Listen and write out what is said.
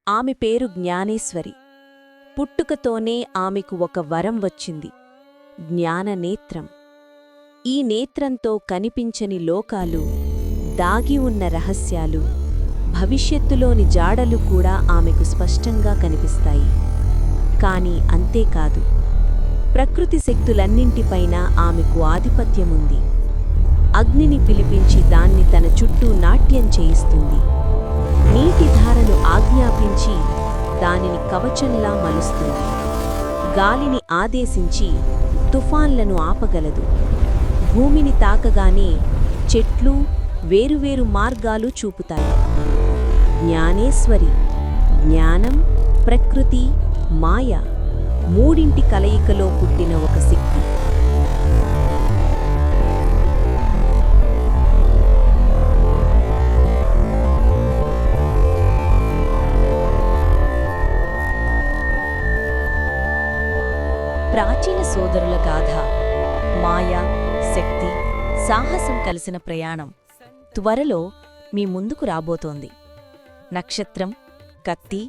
ఆమె పేరు జ్ఞానేశ్వరి. పుట్టుకతోనే ఆమెకు ఒక వరం వచ్చింది, జ్ఞాననేత్రం. ఈ నేత్రంతో కనిపించని లోకాలు, దాగి ఉన్న రహస్యాలు, భవిష్యత్తులోని జాడలు కూడా ఆమెకు స్పష్టంగా కనిపిస్తాయి. కాని అంతేకాదు, ప్రకృతి శక్తులన్నింటిపైన ఆమెకు ఆధిపత్యముంది. అగ్నిని పిలిపించి దాన్ని తన చుట్టూ నాట్యం చేయిస్తుంది. నీటిధారను ఆజ్ఞాపించి దానిని కవచంలా మలుస్తుంది. గాలిని ఆదేశించి తుఫాన్లను ఆపగలదు. భూమిని తాకగానే చెట్లు వేరువేరు మార్గాలు చూపుతాయి. జ్ఞానేశ్వరి జ్ఞానం, ప్రకృతి, మాయ మూడింటి కలయికలో పుట్టిన ఒక శక్తి. ప్రాచీన సోదరుల గాథ. మాయ, శక్తి, సాహసం కలిసిన ప్రయాణం త్వరలో మీ ముందుకు రాబోతోంది. నక్షత్రం, కత్తి,